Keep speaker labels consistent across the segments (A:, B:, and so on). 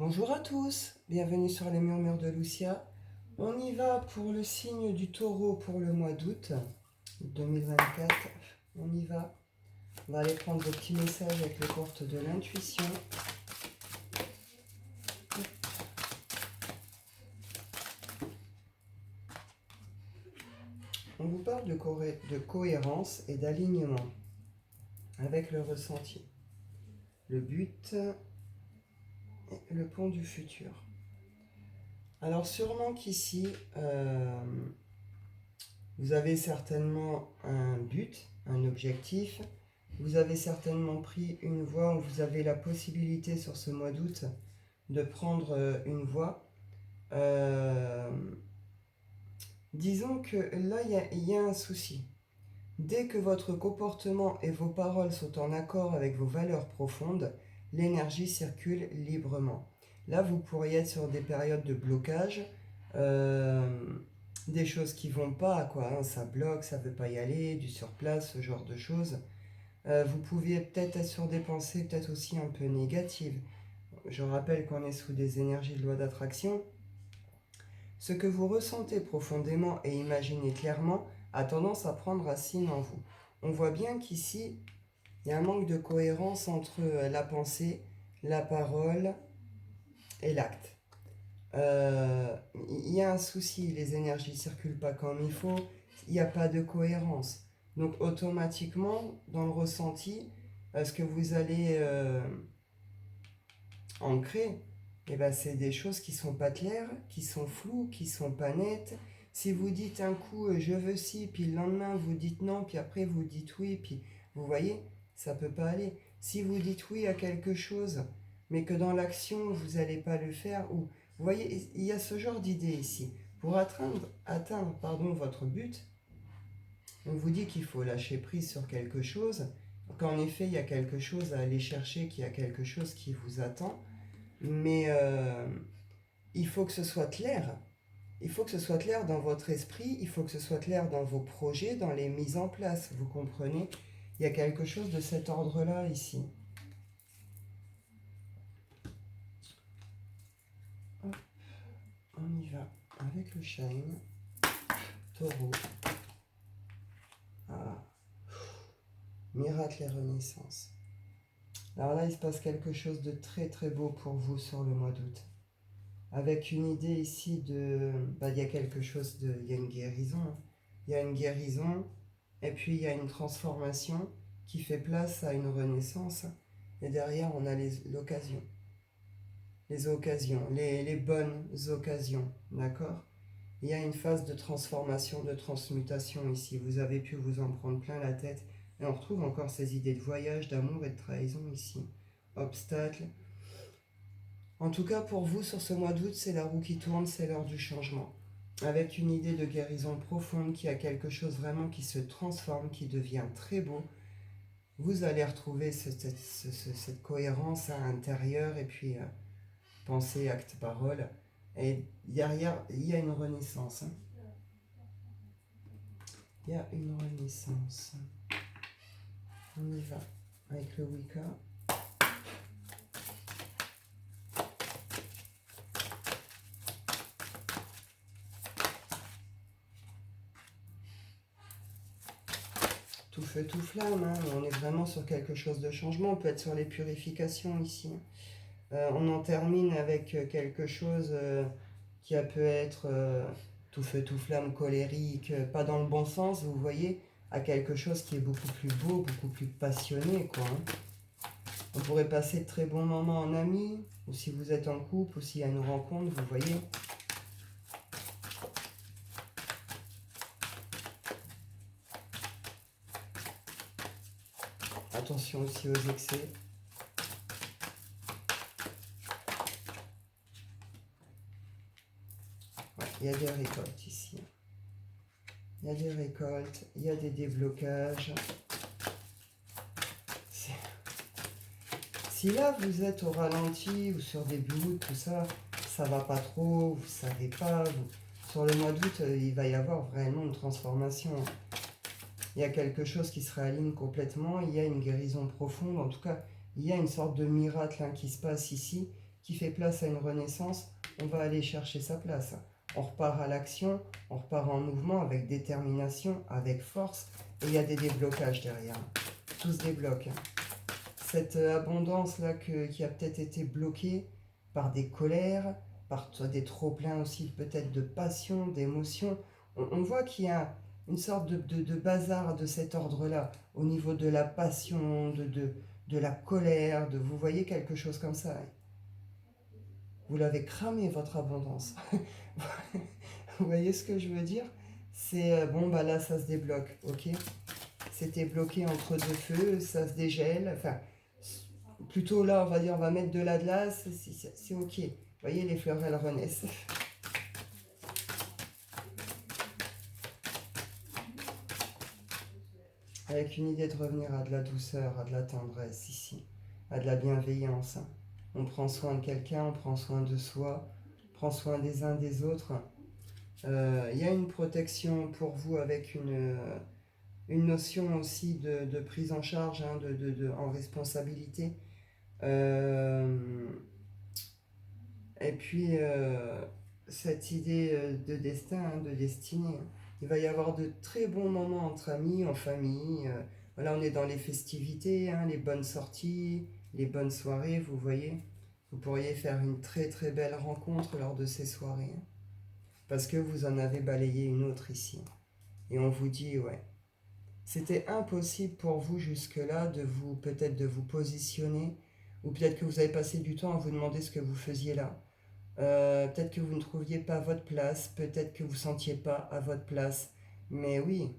A: Bonjour à tous, bienvenue sur les murmures de Lucia. On y va pour le signe du taureau pour le mois d'août 2024. On y va. On va aller prendre vos petits messages avec les portes de l'intuition. On vous parle de cohérence et d'alignement avec le ressenti. Le but et le pont du futur. Alors sûrement qu'ici, vous avez certainement un but, un objectif. Vous avez certainement pris une voie, ou vous avez la possibilité sur ce mois d'août de prendre une voie. Disons que là, il y a un souci. Dès que votre comportement et vos paroles sont en accord avec vos valeurs profondes, l'énergie circule librement. Là, vous pourriez être sur des périodes de blocage, des choses qui vont pas, quoi, hein, ça bloque, ça veut pas y aller, du surplace, ce genre de choses. Vous pouviez peut-être être sur des pensées peut-être aussi un peu négatives. Je rappelle qu'on est sous des énergies de loi d'attraction. Ce que vous ressentez profondément et imaginez clairement a tendance à prendre racine en vous. On voit bien qu'ici, il y a un manque de cohérence entre la pensée, la parole et l'acte. Il y a un souci, les énergies ne circulent pas comme il faut, il n'y a pas de cohérence. Donc automatiquement, dans le ressenti, ce que vous allez ancrer, eh ben, c'est des choses qui ne sont pas claires, qui sont floues, qui ne sont pas nettes. Si vous dites un coup je veux ci, puis le lendemain vous dites non, puis après vous dites oui, puis vous voyez, ça ne peut pas aller. Si vous dites oui à quelque chose, mais que dans l'action vous n'allez pas le faire, ou vous voyez, il y a ce genre d'idée ici. Pour atteindre votre but, on vous dit qu'il faut lâcher prise sur quelque chose, qu'en effet il y a quelque chose à aller chercher, qu'il y a quelque chose qui vous attend, mais il faut que ce soit clair. Il faut que ce soit clair dans votre esprit, il faut que ce soit clair dans vos projets, dans les mises en place, vous comprenez? Il y a quelque chose de cet ordre-là ici. Hop, on y va avec le shine. Taureau. Ah. Miracle et renaissance. Alors là, il se passe quelque chose de très très beau pour vous sur le mois d'août. Avec une idée ici de... il y a quelque chose de... Il y a une guérison. Il y a une guérison, et puis il y a une transformation qui fait place à une renaissance. Et derrière, on a l'occasion. Les occasions, les bonnes occasions, d'accord? Il y a une phase de transformation, de transmutation ici. Vous avez pu vous en prendre plein la tête. Et on retrouve encore ces idées de voyage, d'amour et de trahison ici. Obstacles. En tout cas, pour vous, sur ce mois d'août, c'est la roue qui tourne, c'est l'heure du changement. Avec une idée de guérison profonde, qui a quelque chose vraiment qui se transforme, qui devient très beau. Vous allez retrouver cette cohérence à l'intérieur, et puis pensée, acte, parole. Et derrière, il y a une renaissance. Hein. Il y a une renaissance. On y va avec le Wicca. Tout feu, tout flamme, hein. On est vraiment sur quelque chose de changement. On peut être sur les purifications ici. On en termine avec quelque chose qui peut être tout feu, tout flamme, colérique, pas dans le bon sens, vous voyez, à quelque chose qui est beaucoup plus beau, beaucoup plus passionné, quoi. Hein. On pourrait passer de très bons moments en amis, ou si vous êtes en couple, ou s'il y a une rencontre, vous voyez. Attention aussi aux excès. Ouais, il y a des récoltes ici. Il y a des récoltes, il y a des déblocages. Si là vous êtes au ralenti ou sur des bouts, tout ça, ça va pas trop, vous savez pas. Sur le mois d'août, il va y avoir vraiment une transformation. Il y a quelque chose qui se réaligne complètement, il y a une guérison profonde, en tout cas, il y a une sorte de miracle qui se passe ici, qui fait place à une renaissance, on va aller chercher sa place. On repart à l'action, on repart en mouvement avec détermination, avec force, et il y a des déblocages derrière. Tout se débloque. Cette abondance-là qui a peut-être été bloquée par des colères, par des trop-pleins aussi peut-être de passion, d'émotion. On voit qu'il y a une sorte de bazar de cet ordre-là, au niveau de la passion, de la colère, vous voyez quelque chose comme ça. Vous l'avez cramé, votre abondance. Vous voyez ce que je veux dire? C'est bon, bah là, ça se débloque, ok? C'était bloqué entre deux feux, ça se dégèle. Enfin, plutôt là, on va dire, on va mettre de la glace, c'est ok. Vous voyez, les fleurs, elles renaissent. Avec une idée de revenir à de la douceur, à de la tendresse, ici, à de la bienveillance. On prend soin de quelqu'un, on prend soin de soi, on prend soin des uns des autres. Il y a une protection pour vous avec une notion aussi de prise en charge, hein, en responsabilité. Et puis, cette idée de destin, hein, de destinée. Il va y avoir de très bons moments entre amis, en famille. Voilà, on est dans les festivités, hein, les bonnes sorties, les bonnes soirées, vous voyez. Vous pourriez faire une très très belle rencontre lors de ces soirées, hein, parce que vous en avez balayé une autre ici. Et on vous dit, ouais, c'était impossible pour vous jusque-là peut-être de vous positionner, ou peut-être que vous avez passé du temps à vous demander ce que vous faisiez là. Peut-être que vous ne trouviez pas votre place, peut-être que vous ne sentiez pas à votre place. Mais oui,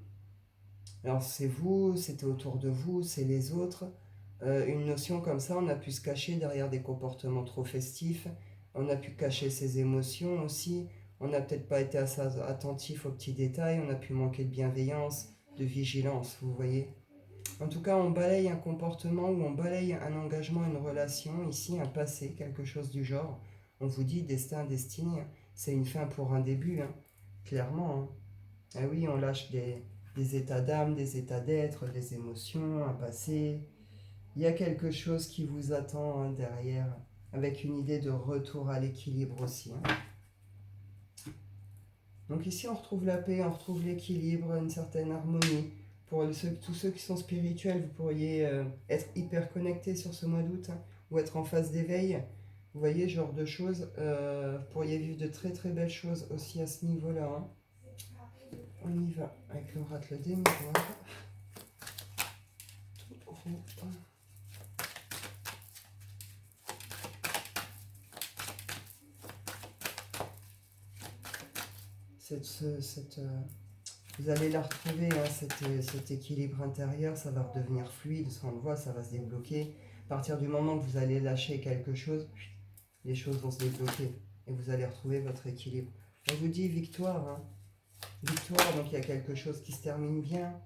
A: alors c'est vous, c'était autour de vous, c'est les autres. Une notion comme ça, on a pu se cacher derrière des comportements trop festifs, on a pu cacher ses émotions aussi, on n'a peut-être pas été assez attentif aux petits détails, on a pu manquer de bienveillance, de vigilance, vous voyez. En tout cas, on balaye un comportement ou on balaye un engagement, une relation, ici un passé, quelque chose du genre. On vous dit destin, destinée, hein. C'est une fin pour un début, hein. Clairement, hein. Ah oui, on lâche des états d'âme, des états d'être, des émotions, un passé. Il y a quelque chose qui vous attend, hein, derrière, avec une idée de retour à l'équilibre aussi, hein. Donc ici, on retrouve la paix, on retrouve l'équilibre, une certaine harmonie. Pour tous ceux qui sont spirituels, vous pourriez être hyper connectés sur ce mois d'août, hein, ou être en phase d'éveil. Vous voyez, ce genre de choses. Vous pourriez vivre de très très belles choses aussi à ce niveau-là, hein. On y va avec l'oracle des miroirs. Vous allez la retrouver, hein, cet équilibre intérieur, ça va redevenir fluide, on le voit, ça va se débloquer. À partir du moment que vous allez lâcher quelque chose, les choses vont se débloquer et vous allez retrouver votre équilibre. On vous dit victoire, hein. Victoire, donc il y a quelque chose qui se termine bien.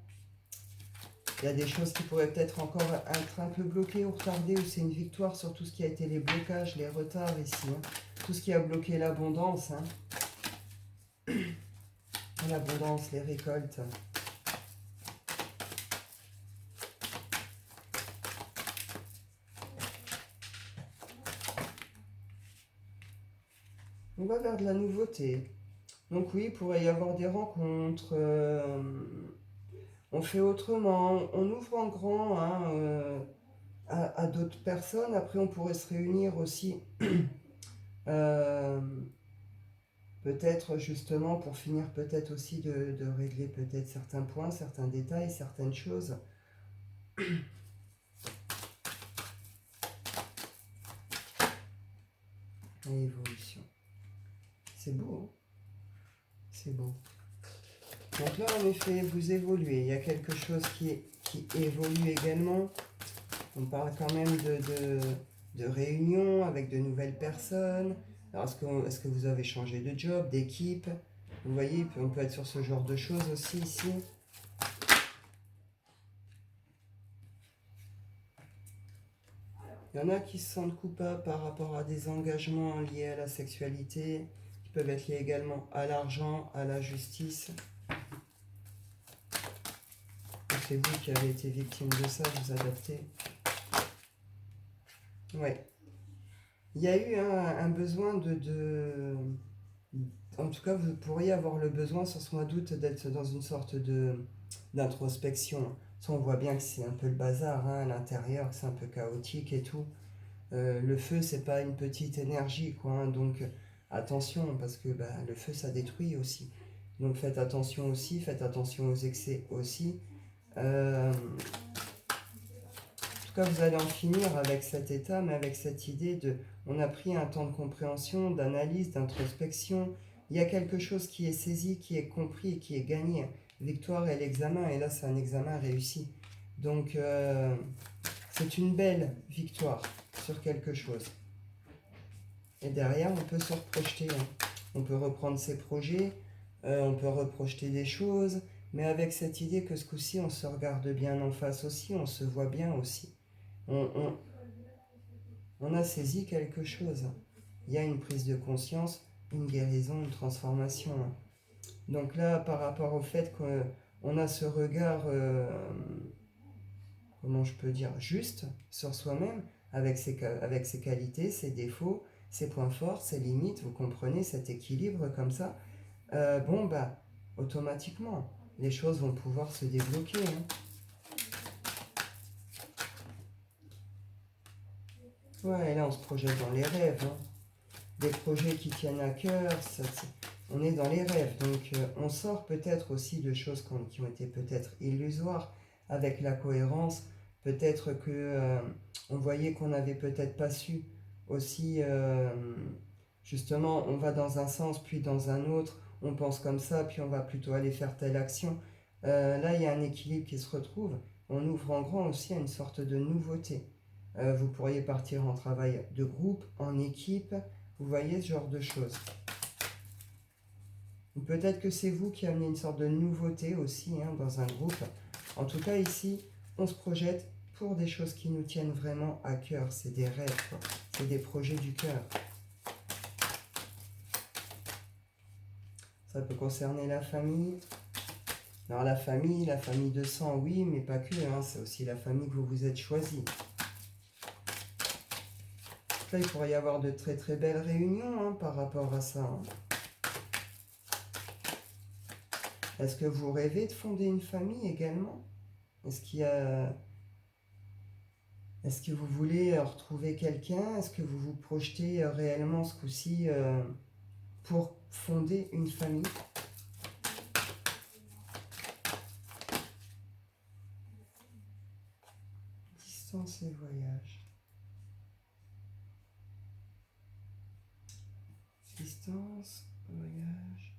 A: Il y a des choses qui pourraient peut-être encore être un peu bloquées ou retardées, ou c'est une victoire sur tout ce qui a été les blocages, les retards ici, hein. Tout ce qui a bloqué l'abondance, hein. L'abondance, les récoltes. On va vers de la nouveauté. Donc oui, il pourrait y avoir des rencontres. On fait autrement. On ouvre en grand, hein, à d'autres personnes. Après, on pourrait se réunir aussi. euh, Peut-être justement pour finir peut-être aussi de régler peut-être certains points, certains détails, certaines choses. Évolution. C'est beau, hein. C'est beau. Donc là, en effet, vous évoluez. Il y a quelque chose qui évolue également. On parle quand même de réunions avec de nouvelles personnes. Alors, est-ce que vous avez changé de job, d'équipe? Vous voyez, on peut être sur ce genre de choses aussi ici. Il y en a qui se sentent coupables par rapport à des engagements liés à la sexualité, qui peuvent être liés également à l'argent, à la justice. C'est vous qui avez été victime de ça, vous adaptez. Ouais. Il y a eu un besoin en tout cas, vous pourriez avoir le besoin sur ce mois d'août d'être dans une sorte d'introspection. Ça, on voit bien que c'est un peu le bazar hein, à l'intérieur, que c'est un peu chaotique et tout. Le feu, c'est pas une petite énergie, quoi. Hein, donc, attention, parce que bah, le feu, ça détruit aussi. Donc, faites attention aussi, faites attention aux excès aussi. En tout cas, vous allez en finir avec cet état, mais avec cette idée de... On a pris un temps de compréhension, d'analyse, d'introspection. Il y a quelque chose qui est saisi, qui est compris et qui est gagné. Victoire et l'examen, et là, c'est un examen réussi. Donc, c'est une belle victoire sur quelque chose. Et derrière, on peut se reprojeter. Hein. On peut reprendre ses projets, on peut reprojeter des choses, mais avec cette idée que ce coup-ci, on se regarde bien en face aussi, on se voit bien aussi. On, on, on a saisi quelque chose. Il y a une prise de conscience, une guérison, une transformation. Hein. Donc là, par rapport au fait qu'on a ce regard, comment je peux dire, juste sur soi-même, avec ses qualités, ses défauts, ses points forts, ses limites, vous comprenez cet équilibre comme ça, bon bah, automatiquement, les choses vont pouvoir se débloquer. Hein. Ouais, et là on se projette dans les rêves. Hein. Des projets qui tiennent à cœur, on est dans les rêves. Donc on sort peut-être aussi de choses qui ont été peut-être illusoires avec la cohérence. Peut-être que on voyait qu'on n'avait peut-être pas su aussi, justement, on va dans un sens puis dans un autre, on pense comme ça, puis on va plutôt aller faire telle action. Là, il y a un équilibre qui se retrouve. On ouvre en grand aussi à une sorte de nouveauté. Vous pourriez partir en travail de groupe, en équipe, vous voyez ce genre de choses. Ou peut-être que c'est vous qui amenez une sorte de nouveauté aussi hein, dans un groupe. En tout cas, ici, on se projette pour des choses qui nous tiennent vraiment à cœur. C'est des rêves, quoi. C'est des projets du cœur. Ça peut concerner la famille. Alors la famille de sang, oui, mais pas que. Hein, c'est aussi la famille que vous vous êtes choisi. Là, il pourrait y avoir de très très belles réunions hein, par rapport à ça. Hein. Est-ce que vous rêvez de fonder une famille également? Est-ce qu'il y a... Est-ce que vous voulez retrouver quelqu'un? Est-ce que vous vous projetez réellement ce coup-ci pour fonder une famille? Distance et voyage. Distance, voyage.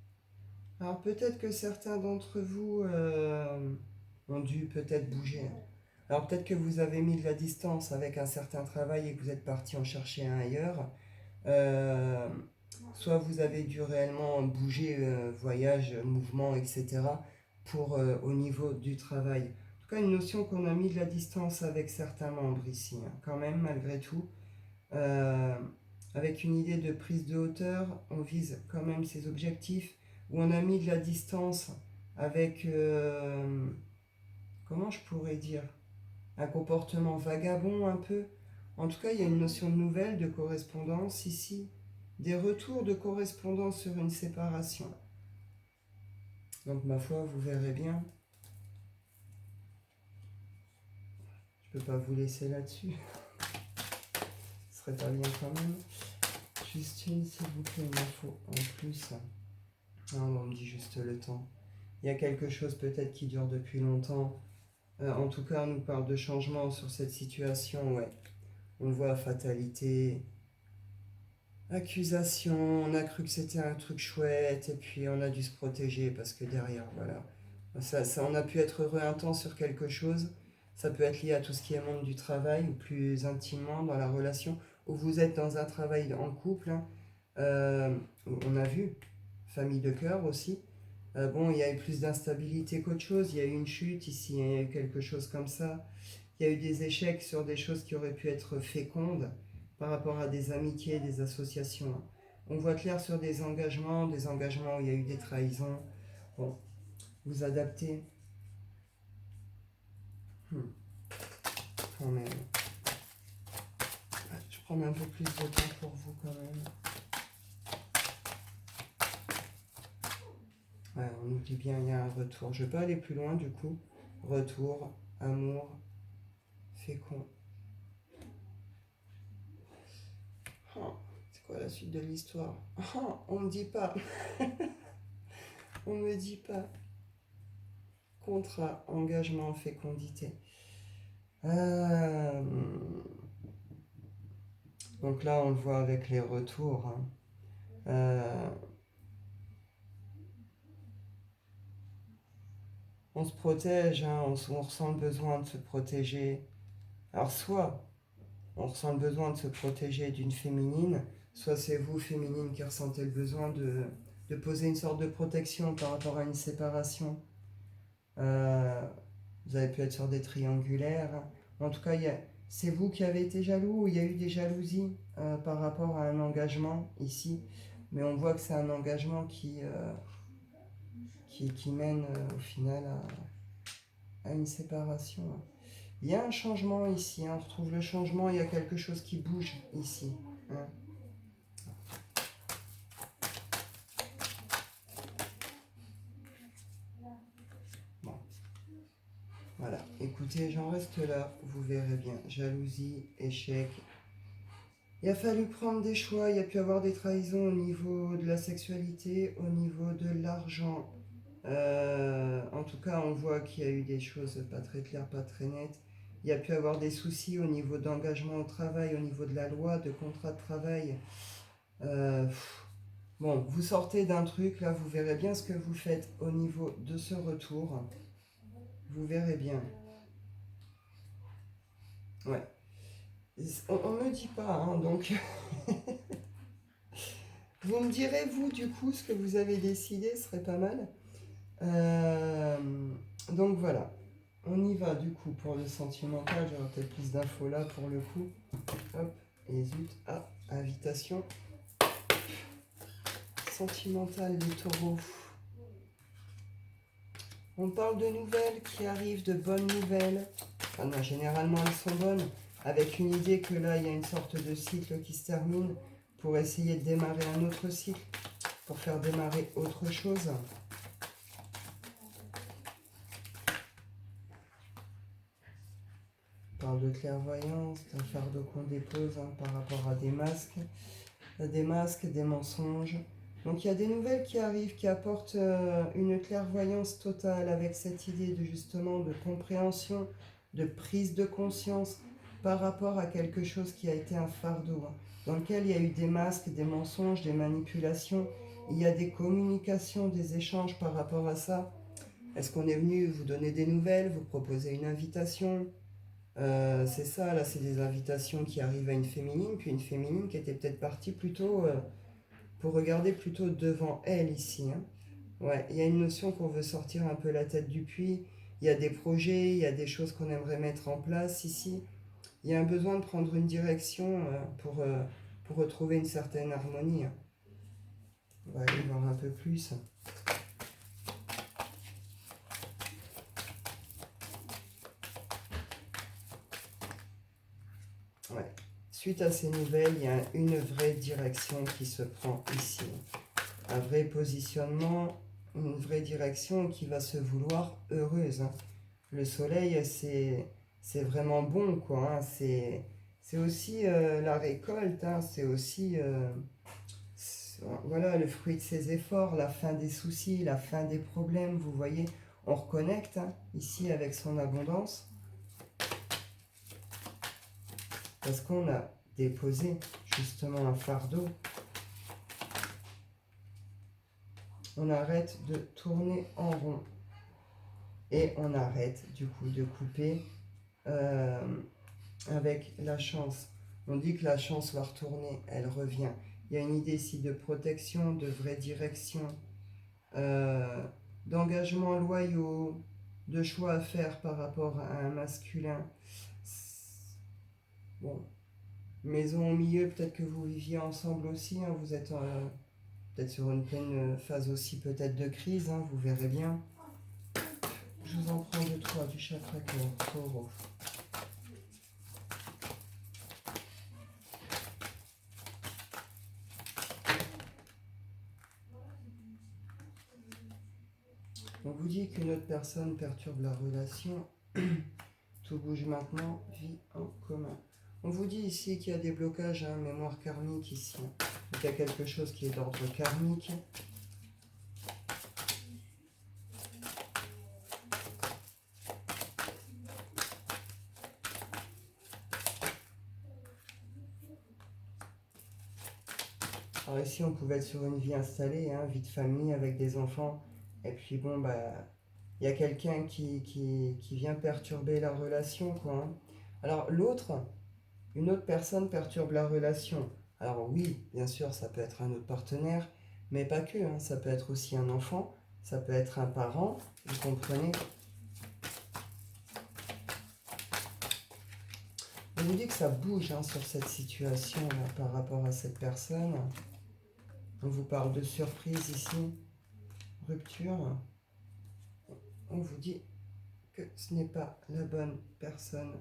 A: Alors peut-être que certains d'entre vous ont dû peut-être bouger. Alors peut-être que vous avez mis de la distance avec un certain travail et que vous êtes parti en chercher un ailleurs. Euh, Soit vous avez dû réellement bouger, voyage, mouvement, etc. pour au niveau du travail. En tout cas, une notion qu'on a mis de la distance avec certains membres ici, hein, quand même, malgré tout. Euh, Avec une idée de prise de hauteur, on vise quand même ces objectifs, où on a mis de la distance avec, comment je pourrais dire, un comportement vagabond un peu. En tout cas, il y a une notion de nouvelle, de correspondance ici, des retours de correspondance sur une séparation. Donc ma foi, vous verrez bien. Je peux pas vous laisser là-dessus. Ce serait pas bien quand même. Justine, s'il vous plaît, il m'en faut en plus. Non, on me dit juste le temps. Il y a quelque chose peut-être qui dure depuis longtemps. En tout cas, on nous parle de changement sur cette situation, ouais. On voit fatalité, accusation, on a cru que c'était un truc chouette, et puis on a dû se protéger parce que derrière, voilà. On a pu être heureux un temps sur quelque chose. Ça peut être lié à tout ce qui est monde du travail, ou plus intimement dans la relation, où vous êtes dans un travail en couple. Hein. On a vu, famille de cœur aussi. Bon, il y a eu plus d'instabilité qu'autre chose. Il y a eu une chute ici, il y a eu quelque chose comme ça. Il y a eu des échecs sur des choses qui auraient pu être fécondes par rapport à des amitiés, des associations. On voit clair sur des engagements où il y a eu des trahisons. Bon, vous adaptez. Quand même. Je prendre un peu plus de temps pour vous quand même. Ouais, on nous dit bien, il y a un retour. Je ne vais pas aller plus loin du coup. Retour, amour, fécond. Oh, c'est quoi la suite de l'histoire? Oh, on me dit pas. On me dit pas. Contrat, engagement, fécondité. Donc là, on le voit avec les retours. Hein. On se protège, hein, on ressent le besoin de se protéger. Alors soit on ressent le besoin de se protéger d'une féminine, soit c'est vous, féminine, qui ressentez le besoin de poser une sorte de protection par rapport à une séparation. Vous avez pu être sur des triangulaires. En tout cas, c'est vous qui avez été jaloux, ou il y a eu des jalousies par rapport à un engagement ici. Mais on voit que c'est un engagement qui mène au final à une séparation. Il y a un changement ici, hein. On retrouve le changement, il y a quelque chose qui bouge ici. Hein. Bon. Voilà, écoutez, j'en reste là, vous verrez bien. Jalousie, échec. Il a fallu prendre des choix, il y a pu avoir des trahisons au niveau de la sexualité, au niveau de l'argent. En tout cas, on voit qu'il y a eu des choses pas très claires, pas très nettes. Il y a pu avoir des soucis au niveau d'engagement au travail, au niveau de la loi, de contrat de travail. Bon, vous sortez d'un truc, là, vous verrez bien ce que vous faites au niveau de ce retour. Vous verrez bien. Ouais. On ne me dit pas, hein, donc... Vous me direz, vous, du coup, ce que vous avez décidé, ce serait pas mal. Donc voilà. On y va, du coup, pour le sentimental. J'aurai peut-être plus d'infos là, pour le coup. Hop, et zut. Ah, invitation. Sentimental, les taureaux. On parle de nouvelles qui arrivent, de bonnes nouvelles. Enfin, non, généralement, elles sont bonnes. Avec une idée que là, il y a une sorte de cycle qui se termine pour essayer de démarrer un autre cycle, pour faire démarrer autre chose. On parle de clairvoyance, d'un fardeau qu'on dépose par rapport à des masques, des mensonges. Donc il y a des nouvelles qui arrivent, qui apportent une clairvoyance totale avec cette idée de justement de compréhension, de prise de conscience par rapport à quelque chose qui a été un fardeau, dans lequel il y a eu des masques, des mensonges, des manipulations. Il y a des communications, des échanges par rapport à ça. Est-ce qu'on est venu vous donner des nouvelles, vous proposer une invitation? C'est ça, là, c'est des invitations qui arrivent à une féminine, puis une féminine qui était peut-être partie plutôt pour regarder plutôt devant elle ici. Hein. Ouais, il y a une notion qu'on veut sortir un peu la tête du puits. Il y a des projets, il y a des choses qu'on aimerait mettre en place ici. Il y a un besoin de prendre une direction pour retrouver une certaine harmonie. Hein. On va aller voir un peu plus. Ouais. Suite à ces nouvelles, il y a une vraie direction qui se prend ici. Un vrai positionnement, une vraie direction qui va se vouloir heureuse. Hein. Le soleil, c'est vraiment bon, quoi. Hein. C'est aussi la récolte, hein. C'est aussi voilà, le fruit de ses efforts, la fin des soucis, la fin des problèmes. Vous voyez, on reconnecte hein, ici avec son abondance. Parce qu'on a déposé justement un fardeau. On arrête de tourner en rond. Et on arrête du coup de couper avec la chance. On dit que la chance va retourner, elle revient. Il y a une idée ici de protection, de vraie direction, d'engagement loyaux, de choix à faire par rapport à un masculin. Bon, maison au milieu, peut-être que vous viviez ensemble aussi, hein, vous êtes peut-être sur une pleine phase aussi peut-être de crise, hein, vous verrez bien. Je vous en prends 2-3 du chakra cœur, taureau. On vous dit qu'une autre personne perturbe la relation. Tout bouge maintenant, vie en commun. On vous dit ici qu'il y a des blocages, hein, mémoire karmique ici. Donc il y a quelque chose qui est d'ordre karmique. Alors ici, on pouvait être sur une vie installée, hein, vie de famille avec des enfants. Et puis bon, bah, il y a quelqu'un qui vient perturber la relation, quoi. Hein. Alors l'autre, une autre personne perturbe la relation. Alors oui, bien sûr, ça peut être un autre partenaire, mais pas que. Hein, ça peut être aussi un enfant, ça peut être un parent, vous comprenez. On vous dit que ça bouge hein, sur cette situation-là par rapport à cette personne. On vous parle de surprise ici, rupture. On vous dit que ce n'est pas la bonne personne.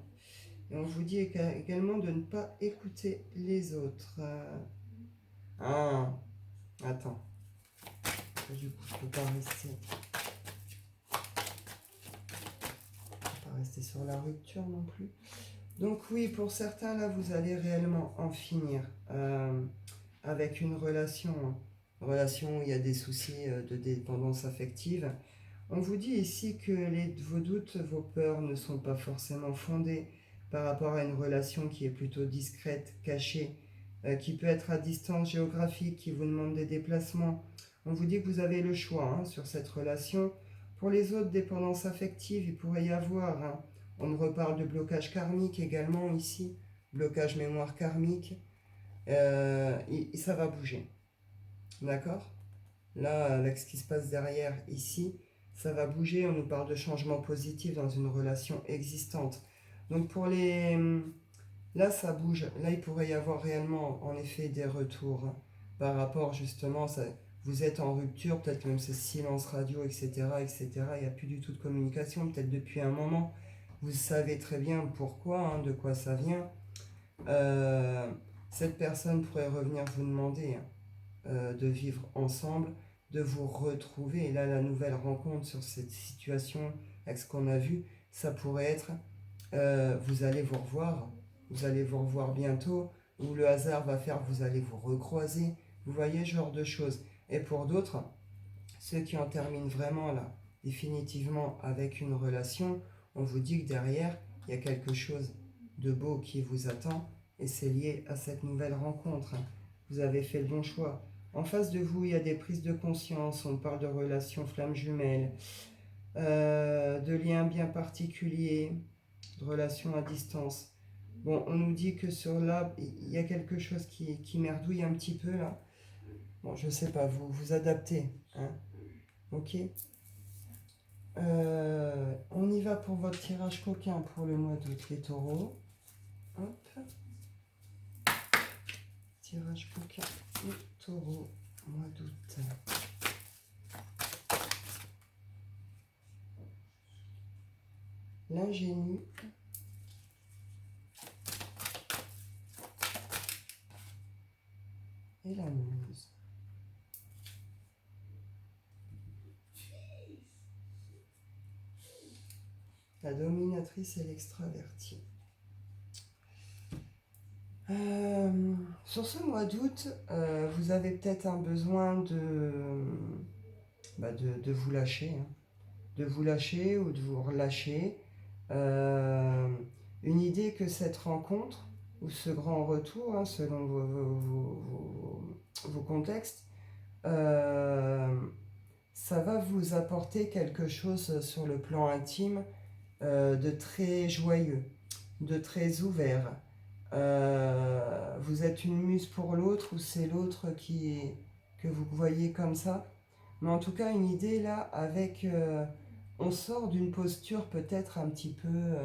A: Et on vous dit également de ne pas écouter les autres. Ah, attends. Du coup, je ne peux pas rester sur la rupture non plus. Donc oui, pour certains, là, vous allez réellement en finir avec une relation. Une relation où il y a des soucis de dépendance affective. On vous dit ici que vos doutes, vos peurs ne sont pas forcément fondés par rapport à une relation qui est plutôt discrète, cachée, qui peut être à distance géographique, qui vous demande des déplacements. On vous dit que vous avez le choix hein, sur cette relation. Pour les autres dépendances affectives, il pourrait y avoir, hein, on me reparle de blocage karmique également ici, blocage mémoire karmique, ça va bouger, d'accord? Là, avec ce qui se passe derrière ici, ça va bouger, on nous parle de changement positif dans une relation existante. Donc pour les... Là, ça bouge. Là, il pourrait y avoir réellement, en effet, des retours hein, par rapport, justement, vous êtes en rupture, peut-être même c'est silence radio, etc., etc. Il n'y a plus du tout de communication, peut-être depuis un moment. Vous savez très bien pourquoi, hein, de quoi ça vient. Cette personne pourrait revenir vous demander de vivre ensemble, de vous retrouver. Et là, la nouvelle rencontre sur cette situation, avec ce qu'on a vu, ça pourrait être vous allez vous revoir bientôt, ou le hasard va faire que vous allez vous recroiser. Vous voyez, ce genre de choses. Et pour d'autres, ceux qui en terminent vraiment là, définitivement avec une relation, on vous dit que derrière, il y a quelque chose de beau qui vous attend, et c'est lié à cette nouvelle rencontre. Vous avez fait le bon choix. En face de vous, il y a des prises de conscience, on parle de relations flammes jumelles, de liens bien particuliers, de relations à distance. Bon, on nous dit que sur là, il y a quelque chose qui merdouille un petit peu là. Bon, je sais pas, vous vous adaptez. Hein, ok. On y va pour votre tirage coquin pour le mois d'août, les taureaux. Hop. Tirage coquin, les taureaux, mois d'août. L'ingénu. Et la muse. La dominatrice et l'extravertie. Sur ce mois d'août, vous avez peut-être un besoin de vous lâcher, hein. De vous lâcher ou de vous relâcher. Une idée que cette rencontre ou ce grand retour, hein, selon vos contextes, ça va vous apporter quelque chose sur le plan intime de très joyeux, de très ouvert. Vous êtes une muse pour l'autre ou c'est l'autre que vous voyez comme ça. Mais en tout cas, une idée là avec... on sort d'une posture peut-être un petit peu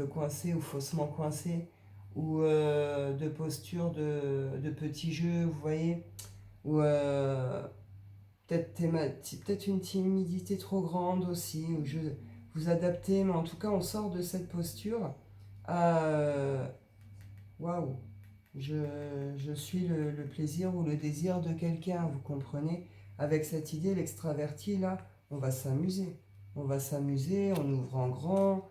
A: coincée ou faussement coincée, ou de posture de petit jeu, vous voyez, ou peut-être une timidité trop grande aussi, ou vous adaptez, mais en tout cas, on sort de cette posture à waouh, je suis le plaisir ou le désir de quelqu'un, vous comprenez, avec cette idée, l'extraverti, là, on va s'amuser. On va s'amuser, on ouvre en grand,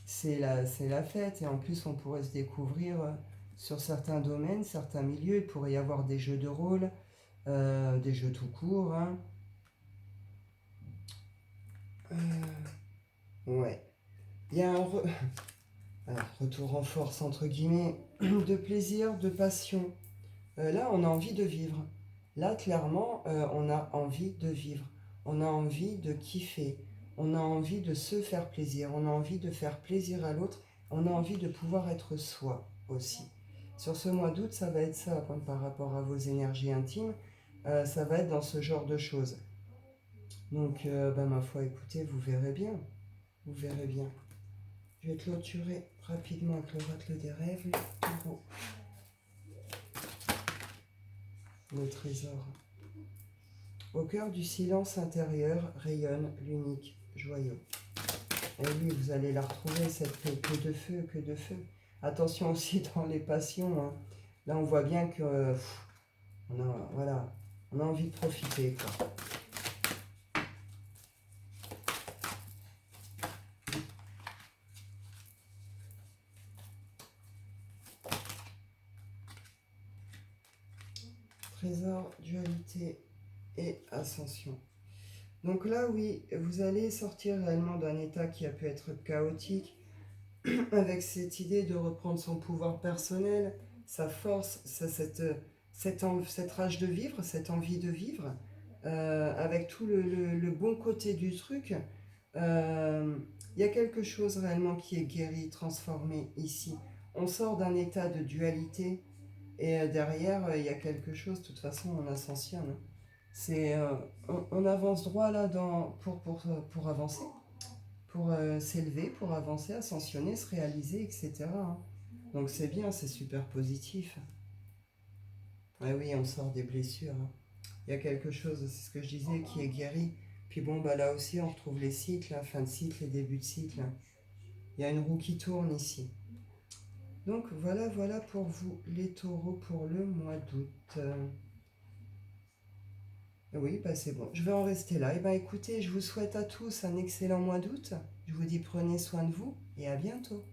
A: c'est la fête. Et en plus, on pourrait se découvrir sur certains domaines, certains milieux. Il pourrait y avoir des jeux de rôle, des jeux tout court. Hein. Ouais. Il y a un alors, retour en force, entre guillemets, de plaisir, de passion. Là, on a envie de vivre. Là, clairement, on a envie de vivre. On a envie de kiffer. On a envie de se faire plaisir. On a envie de faire plaisir à l'autre. On a envie de pouvoir être soi aussi. Sur ce mois d'août, ça va être ça, par rapport à vos énergies intimes. Ça va être dans ce genre de choses. Donc, ma foi, écoutez, vous verrez bien. Vous verrez bien. Je vais clôturer rapidement avec l'oracle des rêves. Le trésor. Au cœur du silence intérieur rayonne l'unique joyau. Et oui, vous allez la retrouver, cette que de feu, que de feu. Attention aussi dans les passions. Hein. Là, on voit bien que voilà, on a envie de profiter, quoi. Trésor, dualité et ascension. Donc là, oui, vous allez sortir réellement d'un état qui a pu être chaotique, avec cette idée de reprendre son pouvoir personnel, sa force, cette rage de vivre, cette envie de vivre, avec tout le bon côté du truc. Il y a quelque chose réellement qui est guéri, transformé ici. On sort d'un état de dualité et derrière, il y a quelque chose, de toute façon, on ascensionne. Hein. On avance droit là pour avancer, pour s'élever, pour avancer, ascensionner, se réaliser, etc. Hein. Donc c'est bien, c'est super positif. Ouais, oui, on sort des blessures. Hein. Il y a quelque chose, c'est ce que je disais, qui est guéri. Puis bon, là aussi, on retrouve les cycles, hein, fin de cycle et début de cycle. Il y a une roue qui tourne ici. Donc voilà pour vous, les taureaux, pour le mois d'août. Oui, c'est bon. Je vais en rester là. Et écoutez, je vous souhaite à tous un excellent mois d'août. Je vous dis prenez soin de vous et à bientôt.